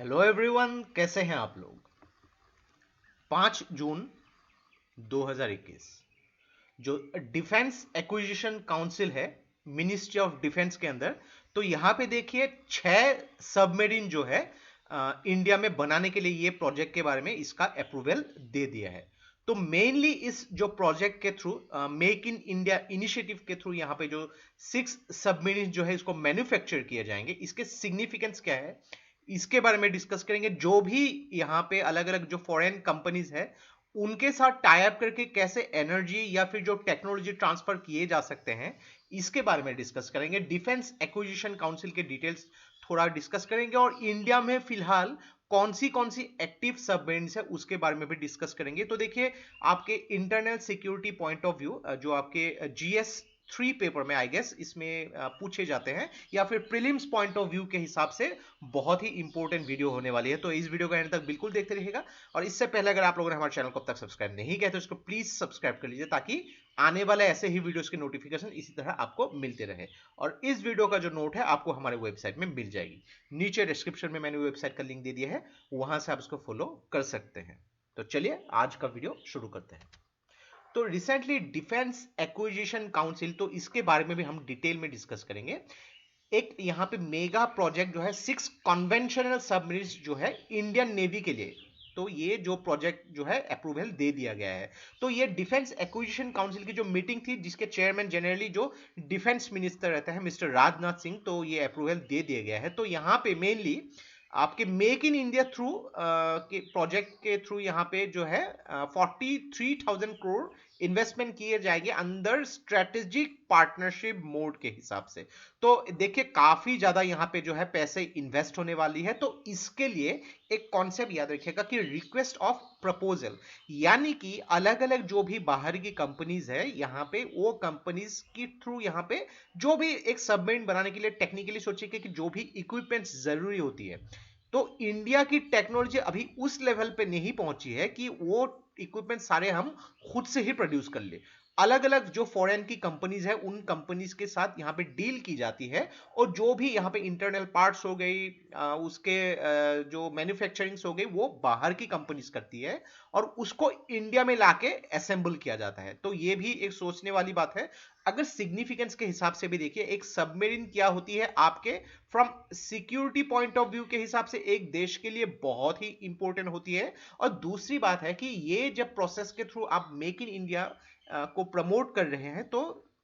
Hello everyone, कैसे हैं आप लोग। 5 जून 2021 जो डिफेंस एक्विजिशन काउंसिल है मिनिस्ट्री ऑफ डिफेंस के अंदर, तो यहां पे देखिए 6 सबमरीन जो है इंडिया में बनाने के लिए ये प्रोजेक्ट के बारे में इसका अप्रूवल दे दिया है। तो मेनली इस जो प्रोजेक्ट के through make in India initiative के थ्रू यहाँ पे जो 6 सबमरीन जो है इसको मैन्युफैक्चर किए जाएंगे, इसके सिग्निफिकेंस क्या है इसके बारे में डिस्कस करेंगे। जो भी यहाँ पे अलग अलग जो फॉरेन कंपनीज है उनके साथ टाई अप करके कैसे एनर्जी या फिर जो टेक्नोलॉजी ट्रांसफर किए जा सकते हैं इसके बारे में डिस्कस करेंगे। डिफेंस एक्विजिशन काउंसिल के डिटेल्स थोड़ा डिस्कस करेंगे और इंडिया में फिलहाल कौन सी एक्टिव सबमरीन्स है उसके बारे में भी डिस्कस करेंगे। तो देखिए, आपके internal security point of view जो आपके GS 3 पेपर में आई गेस इसमें पूछे जाते हैं या फिर प्रीलिम्स पॉइंट ऑफ व्यू के हिसाब से बहुत ही इंपॉर्टेंट वीडियो होने वाली है। तो इस वीडियो का एंड तक बिल्कुल देखते रहिएगा। और इससे पहले अगर आप लोगों ने हमारे चैनल को अब तक सब्सक्राइब नहीं किया तो इसको प्लीज सब्सक्राइब कर लीजिए ताकि आने वाले ऐसे ही वीडियोस के नोटिफिकेशन इसी तरह आपको मिलते रहे। और इस वीडियो का जो नोट है आपको हमारे वेबसाइट में मिल जाएगी, नीचे डिस्क्रिप्शन में मैंने वेबसाइट का लिंक दे दिया है, वहां से आप इसको फॉलो कर सकते हैं। तो चलिए आज का वीडियो शुरू करते हैं। तो रिसेंटली डिफेंस एक्विजिशन काउंसिल, तो इसके बारे में भी हम डिटेल में डिस्कस करेंगे। एक यहाँ पे मेगा प्रोजेक्ट जो है 6 कन्वेंशनल सबमरीन्स जो है इंडियन नेवी के लिए, तो ये जो प्रोजेक्ट जो है अप्रूवल दे दिया गया है। तो ये डिफेंस एक्विजिशन काउंसिल की जो मीटिंग थी जिसके चेयरमैन जनरली जो डिफेंस मिनिस्टर रहता है मिस्टर राजनाथ सिंह, तो ये अप्रूवल दे दिया गया है। तो यहाँ पे मेनली आपके मेक इन इंडिया थ्रू के प्रोजेक्ट के थ्रू यहाँ पे जो है 43,000 करोड़ इन्वेस्टमेंट किए जाएंगे अंदर स्ट्रेटेजिक पार्टनरशिप मोड के हिसाब से। तो देखिए काफी ज्यादा यहाँ पे जो है पैसे इन्वेस्ट होने वाली है। तो इसके लिए एक कॉन्सेप्ट याद रखिएगा कि रिक्वेस्ट ऑफ प्रपोजल, यानी कि अलग अलग जो भी बाहर की कंपनीज है यहाँ पे वो कंपनीज की थ्रू यहाँ पे जो भी एक सबमरीन बनाने के लिए टेक्निकली सोचिए कि जो भी इक्विपमेंट्स जरूरी होती है, तो इंडिया की टेक्नोलॉजी अभी उस लेवल पे नहीं पहुंची है कि वो इक्विपमेंट सारे हम खुद से ही प्रोड्यूस कर ले। अलग अलग जो फॉरेन की कंपनीज है उन कंपनीज के साथ यहाँ पे डील की जाती है और जो भी यहाँ पे इंटरनल पार्ट्स हो गई उसके जो मैन्युफैक्चरिंग्स हो गई वो बाहर की कंपनीज करती है और उसको इंडिया में लाके असेंबल किया जाता है। तो ये भी एक सोचने वाली बात है। अगर सिग्निफिकेंस के हिसाब से भी देखिए एक सबमरीन क्या होती है आपके from security point of view के हिसाब से एक देश के लिए बहुत ही इंपॉर्टेंट होती है। और दूसरी बात है कि ये जब प्रोसेस के थ्रू आप मेक इन इंडिया को प्रमोट कर रहे हैं तो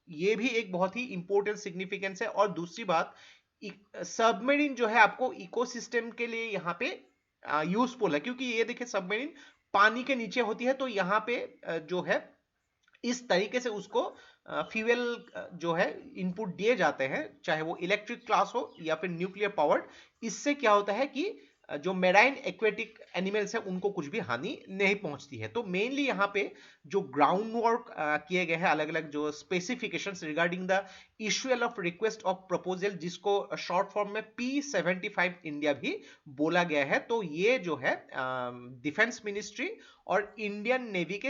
ये भी एक बहुत ही इंपॉर्टेंट सिग्निफिकेंस है। और दूसरी बात, सबमरीन जो है आपको इकोसिस्टम के लिए यहाँ पे यूजफुल है, क्योंकि ये देखिए सबमरीन पानी के नीचे होती है। तो यहाँ पे जो है इस तरीके से उसको फ्यूल जो है इनपुट दिए जाते हैं, चाहे वो इलेक्ट्रिक क्लास हो या फिर न्यूक्लियर पावर्ड। इससे क्या होता है कि जो मेराइन एक्वेटिक एनिमल्स है उनको कुछ भी हानि नहीं पहुंचती है। तो मेनली यहाँ पे जो ग्राउंड वर्क किए गए हैं अलग अलग जो specifications regarding the issual of request of proposal, जिसको शॉर्ट फॉर्म में P75 इंडिया भी बोला गया है। तो ये जो है डिफेंस मिनिस्ट्री और इंडियन नेवी के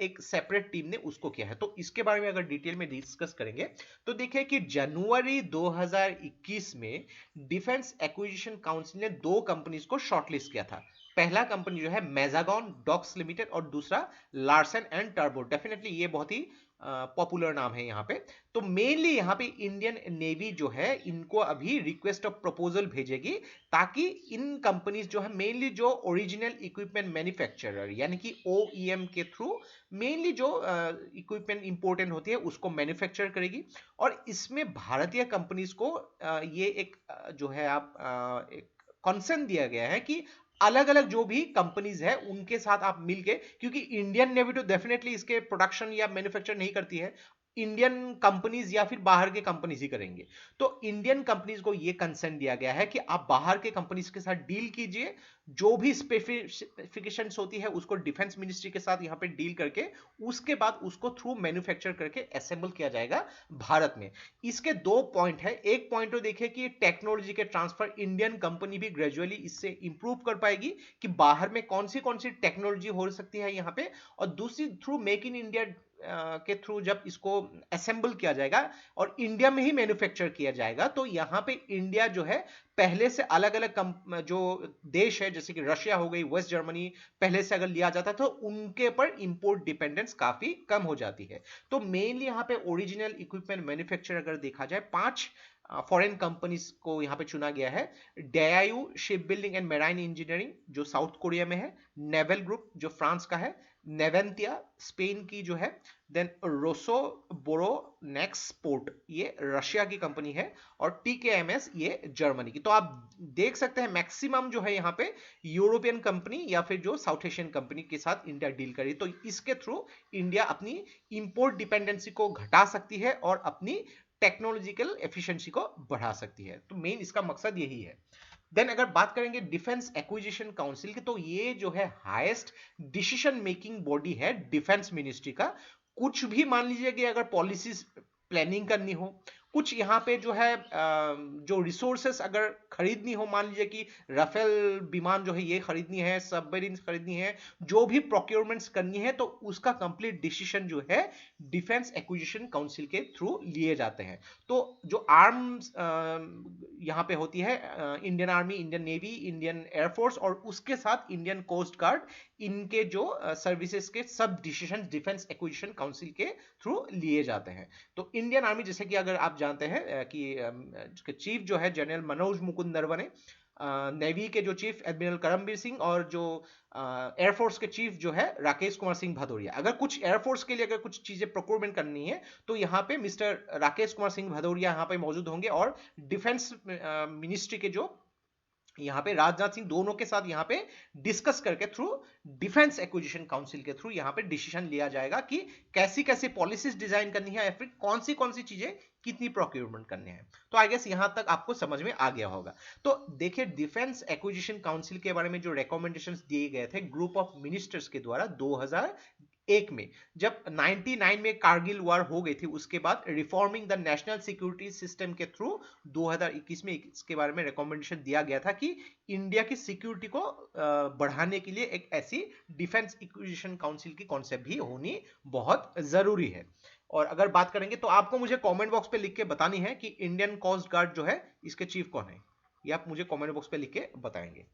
एक सेपरेट टीम ने उसको किया है। तो इसके बारे में अगर डिटेल में डिस्कस करेंगे तो देखिए कि जनवरी 2021 में डिफेंस एक्विजिशन काउंसिल ने 2 कंपनीज को शॉर्टलिस्ट किया था। पहला कंपनी जो है मेजागॉन डॉक्स लिमिटेड और दूसरा लार्सन एंड टर्बो। डेफिनेटली ये बहुत ही पॉपुलर नाम है यहाँ पे। तो मेनली यहाँ पे इंडियन नेवी जो है इनको अभी रिक्वेस्ट ऑफ प्रपोजल भेजेगी ताकि इन कंपनीज जो है मेनली जो ओरिजिनल इक्विपमेंट मैन्युफैक्चरर यानी कि OEM के थ्रू मेनली जो इक्विपमेंट इंपोर्टेंट होती है उसको मैन्युफैक्चर करेगी। और इसमें भारतीय कंपनीज को ये एक जो है आप एक कंसर्न दिया गया है कि अलग अलग जो भी कंपनीज है उनके साथ आप मिलके, क्योंकि इंडियन नेवी तो डेफिनेटली इसके प्रोडक्शन या मैन्युफैक्चर नहीं करती है, इंडियन कंपनीज या फिर बाहर के कंपनीज ही करेंगे। तो इंडियन कंपनीज को यह कंसर्न दिया गया है कि आप बाहर के कंपनीज के साथ डील कीजिए, जो भी स्पेसिफिकेशंस होती है उसको डिफेंस मिनिस्ट्री के साथ यहाँ पे डील करके उसके बाद उसको थ्रू मैन्युफैक्चर करके असेंबल किया जाएगा भारत में। इसके 2 पॉइंट है। एक पॉइंट तो देखिए कि टेक्नोलॉजी के ट्रांसफर इंडियन कंपनी भी ग्रेजुअली इससे इंप्रूव कर पाएगी कि बाहर में कौन सी टेक्नोलॉजी हो सकती है यहाँ पे। और दूसरी थ्रू मेक इन इंडिया के थ्रू जब इसको असेंबल किया जाएगा और इंडिया में ही मैन्युफैक्चर किया जाएगा, तो यहाँ पे इंडिया जो है पहले से अलग अलग जो देश है जैसे कि रशिया हो गई, वेस्ट जर्मनी, पहले से अगर लिया जाता तो उनके पर इंपोर्ट डिपेंडेंस काफी कम हो जाती है। तो मेनली यहाँ पे ओरिजिनल इक्विपमेंट मैन्युफैक्चर अगर देखा जाए 5 फॉरेन कंपनीज को यहाँ पे चुना गया है। Daewoo ship building and marine engineering जो साउथ कोरिया में है, नेवल ग्रुप जो फ्रांस का है, नेवेंतिया स्पेन की जो है, देन रोसो बोरो नेक्सपोर्ट ये रशिया की कंपनी है, और टीकेएमएस ये जर्मनी की। तो आप देख सकते हैं मैक्सिमम जो है यहाँ पे यूरोपियन कंपनी या फिर जो साउथ एशियन कंपनी के साथ इंडिया डील करी, तो इसके थ्रू इंडिया अपनी इंपोर्ट डिपेंडेंसी को घटा सकती है और अपनी टेक्नोलॉजिकल एफिशिएंसी को बढ़ा सकती है। तो मेन इसका मकसद यही है। देन अगर बात करेंगे डिफेंस एक्विजिशन काउंसिल की, तो ये जो है हाईएस्ट डिसीजन मेकिंग बॉडी है डिफेंस मिनिस्ट्री का। कुछ भी मान लीजिए कि अगर पॉलिसीज प्लानिंग करनी हो, कुछ यहाँ पे जो है जो रिसोर्सेस अगर खरीदनी हो, मान लीजिए कि राफेल विमान जो है ये खरीदनी है, सबमरीन खरीदनी है, जो भी प्रोक्योरमेंट्स करनी है, तो उसका कंप्लीट डिसीजन जो है डिफेंस एक्विजिशन काउंसिल के थ्रू लिए जाते हैं। तो जो आर्म्स यहाँ पे होती है Indian army, Indian navy, Indian air force और उसके साथ इंडियन कोस्ट गार्ड, इनके जो सर्विसेज के सब डिसीजन डिफेंस एक्विजिशन काउंसिल के थ्रू लिए जाते हैं। तो इंडियन आर्मी जैसे कि अगर आप जानते हैं कि चीफ जो है जनरल मनोज मुकुंद नरवणे, नेवी के जो चीफ एडमिरल करमबीर सिंह, और जो एयरफोर्स के चीफ जो है राकेश कुमार सिंह भदौरिया। अगर कुछ एयरफोर्स के लिए अगर कुछ चीजें प्रोक्योरमेंट करनी है तो यहाँ पे मिस्टर राकेश कुमार सिंह भदौरिया यहाँ पे मौजूद होंगे, और डिफेंस मिनिस्ट्री के जो यहाँ पे राजनाथ सिंह दोनों के साथ यहाँ पे डिस्कस करके थ्रू डिफेंस एक्विजिशन काउंसिल के थ्रू यहाँ पे डिसीजन लिया जाएगा कि कैसी कैसी पॉलिसीज डिजाइन करनी है या फिर कौन सी चीजें कितनी प्रोक्योरमेंट करनी है। तो आई गेस यहां तक आपको समझ में आ गया होगा। तो देखिए डिफेंस एक्विजिशन काउंसिल के बारे में जो रिकमेंडेशंस दिए गए थे ग्रुप ऑफ मिनिस्टर्स के द्वारा 2001 में, जब 99 में कारगिल वॉर हो गई थी, उसके बाद reforming the national security system के थ्रू 2021 में इसके बारे में रिकमेंडेशन दिया गया था कि इंडिया की सिक्योरिटी को बढ़ाने के लिए एक ऐसी डिफेंस एक्विजिशन काउंसिल की कॉन्सेप्ट भी होनी बहुत जरूरी है। और अगर बात करेंगे तो आपको मुझे कमेंट बॉक्स पे लिख के बतानी है कि इंडियन कोस्ट गार्ड जो है इसके चीफ कौन है, ये आप मुझे कमेंट बॉक्स पे लिख के बताएंगे।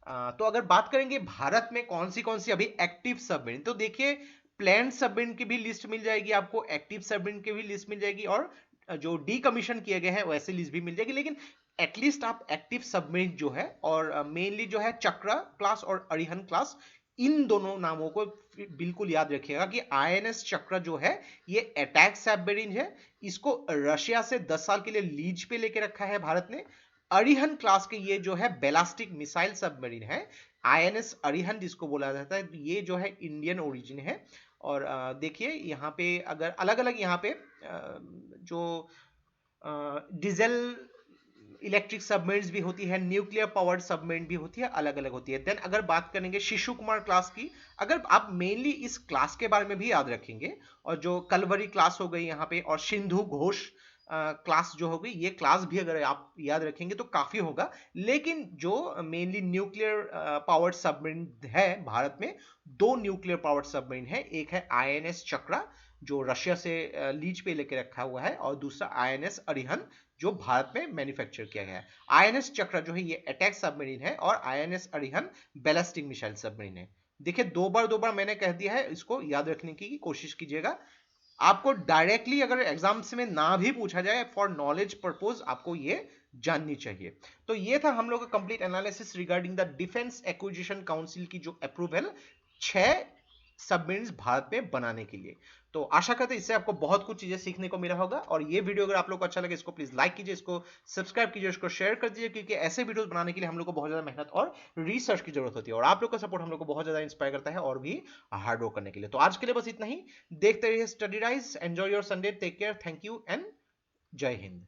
तो अगर बात करेंगे भारत में कौन सी अभी एक्टिव सबमरीन, तो देखिए प्लान्ड सबमरीन की भी लिस्ट मिल जाएगी आपको, एक्टिव सबमरीन की भी लिस्ट मिल जाएगी, और जो डीकमीशन किए गए हैं वैसे लिस्ट भी मिल जाएगी। लेकिन एटलीस्ट आप एक्टिव सबमरीन जो है और मेनली जो है चक्रा क्लास और अरिहंत क्लास, इन दोनों नामों को बिल्कुल याद रखिएगा कि आईएनएस चक्र जो है ये अटैक सबमरीन है, इसको रशिया से 10 साल के लिए लीज पे लेके रखा है भारत ने। अरिहंत क्लास के ये जो है बैलिस्टिक मिसाइल सबमरीन है, आईएनएस अरिहंत जिसको बोला जाता है, ये जो है इंडियन ओरिजिन है। और देखिए यहाँ पे अगर अलग अलग यहाँ पे जो डीजल इलेक्ट्रिक सबमरीन्स भी होती है, न्यूक्लियर पावर्ड सबमरीन भी होती है, अलग अलग होती है। देन अगर बात करेंगे शिशु कुमार क्लास की, अगर आप मेनली इस क्लास के बारे में भी याद रखेंगे, और जो कलवरी क्लास हो गई यहाँ पे, और सिंधु घोष क्लास जो होगी, ये क्लास भी अगर आप याद रखेंगे तो काफी होगा। लेकिन जो मेनली न्यूक्लियर पावर्ड सबमरीन है भारत में, 2 न्यूक्लियर पावर्ड सबमरीन है, एक है आईएनएस चक्रा जो रशिया से लीज पे लेके रखा हुआ है, और दूसरा आईएनएस अरिहंत जो भारत में मैन्युफैक्चर किया गया है। आईएनएस चक्र जो है ये अटैक सबमरीन है, और INS Arihant ballistic missile submarine है। देखिए दो बार मैंने कह दिया है, इसको याद रखने की कोशिश कीजिएगा। आपको डायरेक्टली अगर एग्जाम्स में ना भी पूछा जाए, फॉर नॉलेज पर्पज आपको ये जाननी चाहिए। तो ये था हम लोग का complete analysis regarding the defence acquisition council की जो अप्रूवल 6 सबमरीन्स भारत में बनाने के लिए। तो आशा करते हैं इससे आपको बहुत कुछ चीजें सीखने को मिला होगा। और ये वीडियो अगर आप लोग को अच्छा लगे इसको प्लीज लाइक कीजिए, इसको सब्सक्राइब कीजिए, इसको शेयर कर दीजिए, क्योंकि ऐसे वीडियोस बनाने के लिए हम लोग को बहुत ज्यादा मेहनत और रिसर्च की जरूरत होती है, और आप लोग का सपोर्ट हम लोग को बहुत ज्यादा इंस्पायर करता है और भी हार्ड वर्क करने के लिए। तो आज के लिए बस इतना ही। देखते रहिए study rise, enjoy your Sunday, take care, thank you and जय हिंद।